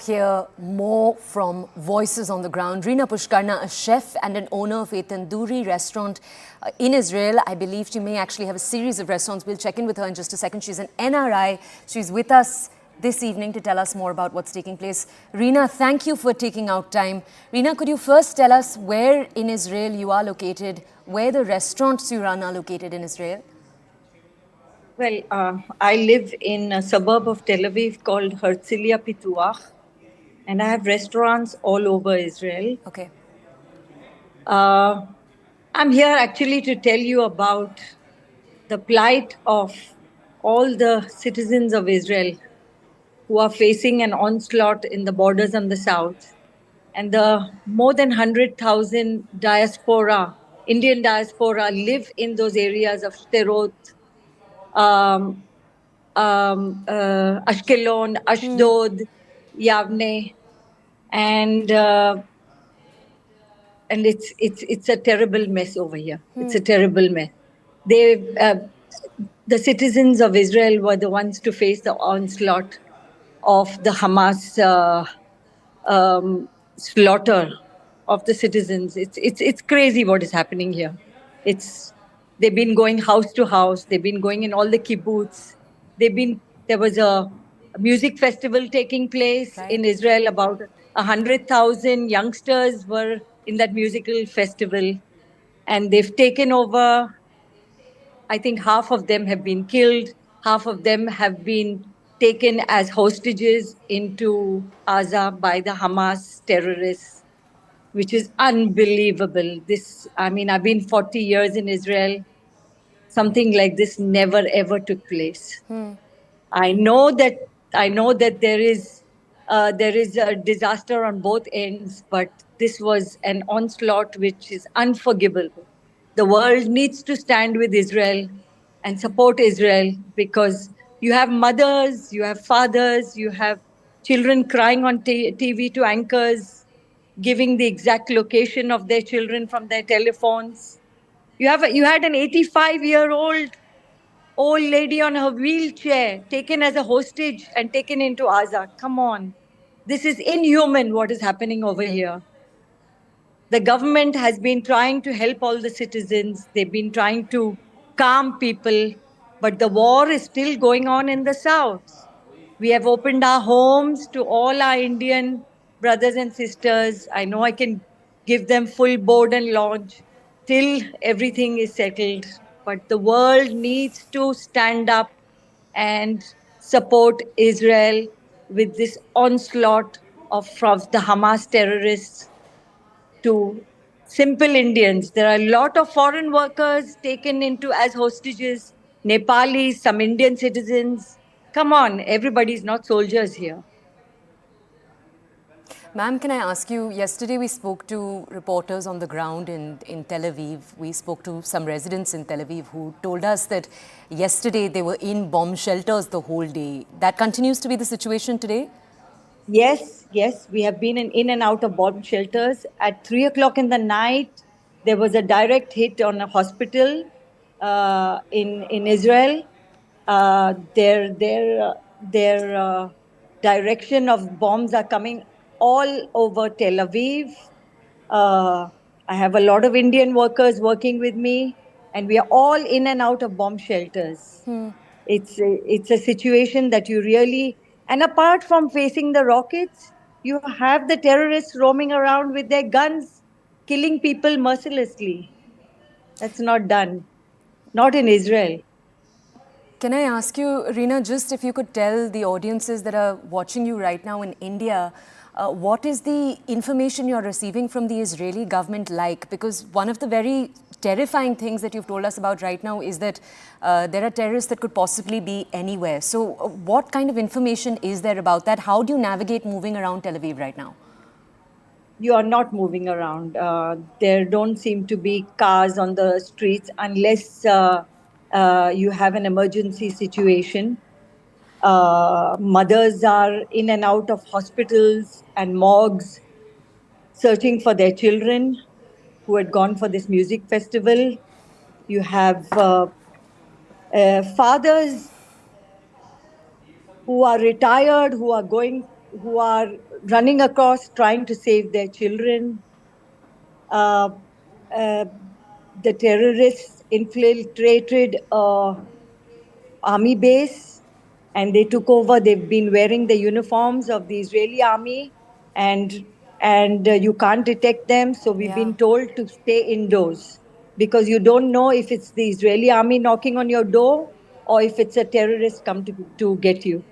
Hear more from voices on the ground. Reena Pushkarna, a chef and an owner of a tandoori restaurant in Israel. I believe she may actually have a series of restaurants. We'll check in with her in just a second. She's an NRI. She's with us this evening to tell us more about what's taking place. Reena, thank you for taking out time. Reena, could you first tell us where in Israel you are located, where the restaurants you run are located in Israel? Well, I live in a suburb of Tel Aviv called Herzliya Pituach, and I have restaurants all over Israel. Okay. I'm here actually to tell you about the plight of all the citizens of Israel who are facing an onslaught in the borders on the south, and the more than 100,000 diaspora, Indian diaspora, live in those areas of Shterot, um, Ashkelon, Ashdod, Yavne, and it's a terrible mess over here. It's a terrible mess. They, the citizens of Israel were the ones to face the onslaught of the Hamas slaughter of the citizens. It's crazy what is happening here. It's They've been going house to house. They've been going in all the kibbutz. There was a music festival taking place in Israel. About 100,000 youngsters were in that musical festival, and they've taken over. I think half of them have been killed, half of them have been taken as hostages into Gaza by the Hamas terrorists, which is unbelievable. I've been 40 years in Israel. Something like this never ever took place. I know that there is a disaster on both ends, but this was an onslaught which is unforgivable. The world needs to stand with Israel and support Israel, because you have mothers, you have fathers, you have children crying on TV to anchors, giving the exact location of their children from their telephones. You had an 85-year-old lady on her wheelchair taken as a hostage and taken into Gaza. Come on. This is inhuman what is happening over here. The government has been trying to help all the citizens. They've been trying to calm people, but the war is still going on in the south. We have opened our homes to all our Indian brothers and sisters. I know I can give them full board and lodge till everything is settled. But the world needs to stand up and support Israel with this onslaught from the Hamas terrorists to simple Indians. There are a lot of foreign workers taken into as hostages, Nepalis, some Indian citizens. Come on, everybody's not soldiers here. Ma'am, can I ask you, yesterday we spoke to reporters on the ground in Tel Aviv. We spoke to some residents in Tel Aviv who told us that yesterday they were in bomb shelters the whole day. That continues to be the situation today? Yes, yes, we have been in and out of bomb shelters. At 3 o'clock in the night, there was a direct hit on a hospital in Israel. Their direction of bombs are coming all over Tel Aviv. I have a lot of Indian workers working with me, and we are all in and out of bomb shelters. It's a situation that you really, and apart from facing the rockets, you have the terrorists roaming around with their guns, killing people mercilessly. That's not done, not in Israel. Can I ask you, Reena, just if you could tell the audiences that are watching you right now in India, what is the information you're receiving from the Israeli government like? Because one of the very terrifying things that you've told us about right now is that there are terrorists that could possibly be anywhere. So what kind of information is there about that? How do you navigate moving around Tel Aviv right now? You are not moving around. There don't seem to be cars on the streets unless you have an emergency situation. Mothers are in and out of hospitals and morgues searching for their children who had gone for this music festival. You have fathers who are retired, who are going who are running across trying to save their children. Uh, uh, the terrorists infiltrated army base and they took over. They've been wearing the uniforms of the Israeli army, and you can't detect them. So we've Yeah. been told to stay indoors because you don't know if it's the Israeli army knocking on your door or if it's a terrorist come to get you.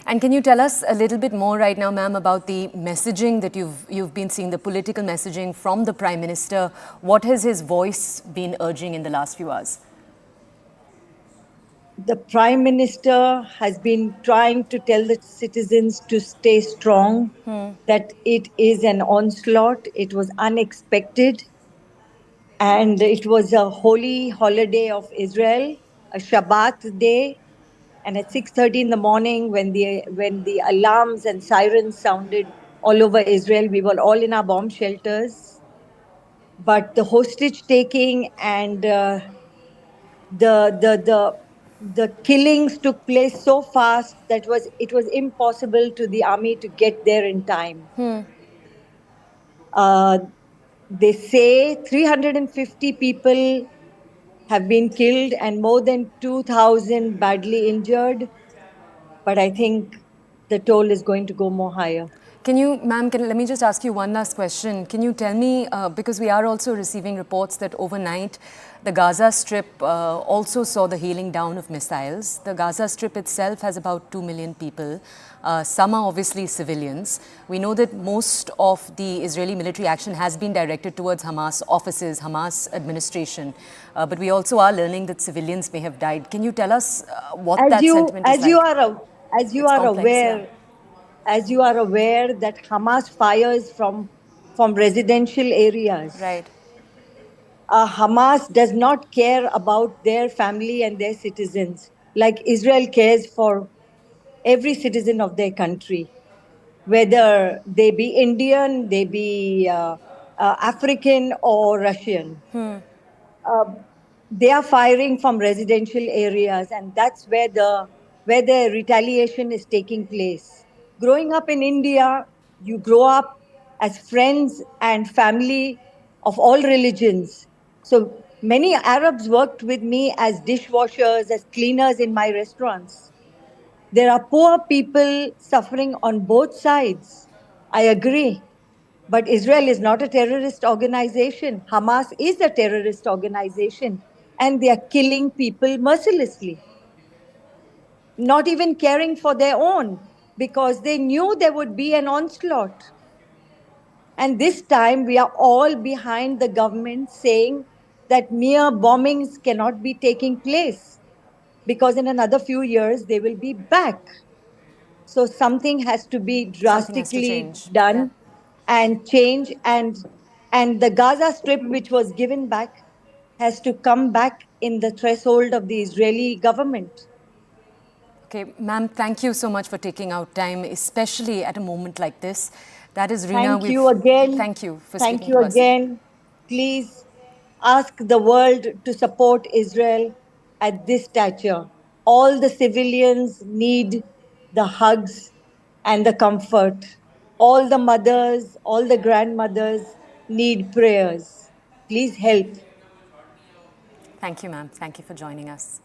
And can you tell us a little bit more right now, ma'am, about the messaging that you've been seeing, the political messaging from the Prime Minister? What has his voice been urging in the last few hours? The Prime Minister has been trying to tell the citizens to stay strong, that it is an onslaught, it was unexpected, and it was a holy holiday of Israel, a Shabbat day. And at 6:30 in the morning, when the alarms and sirens sounded all over Israel, we were all in our bomb shelters. But the hostage taking and the killings took place so fast that it was impossible to the army to get there in time. Uh, they say 350 people have been killed and more than 2,000 badly injured. But I think the toll is going to go more higher. Can you, ma'am, let me just ask you one last question. Can you tell me, because we are also receiving reports that overnight the Gaza Strip also saw the hailing down of missiles. The Gaza Strip itself has about 2 million people. Some are obviously civilians. We know that most of the Israeli military action has been directed towards Hamas offices, Hamas administration. But we also are learning that civilians may have died. Can you tell us what As that you sentiment is as you like? are as you It's are complex, yeah. aware as you are aware that Hamas fires from residential areas. Right. Hamas does not care about their family and their citizens like Israel cares for every citizen of their country, whether they be Indian, they be African or Russian. Uh, they are firing from residential areas, and that's where the retaliation is taking place. Growing up in India, you grow up as friends and family of all religions. So many Arabs worked with me as dishwashers, as cleaners in my restaurants. There are poor people suffering on both sides. I agree. But Israel is not a terrorist organization. Hamas is a terrorist organization. And they are killing people mercilessly, not even caring for their own, because they knew there would be an onslaught. And this time we are all behind the government saying that mere bombings cannot be taking place because in another few years they will be back. So something has to be Something has to drastically change. Yeah. done and change, and the Gaza Strip, which was given back, has to come back in the threshold of the Israeli government. Okay, ma'am, thank you so much for taking out time, especially at a moment like this. That is Reena. Thank you again. Thank you for Thank speaking you to us. again. Please ask the world to support Israel at this stature. All the civilians need the hugs and the comfort. All the mothers, all the grandmothers need prayers. Please help. Thank you, ma'am. Thank you for joining us.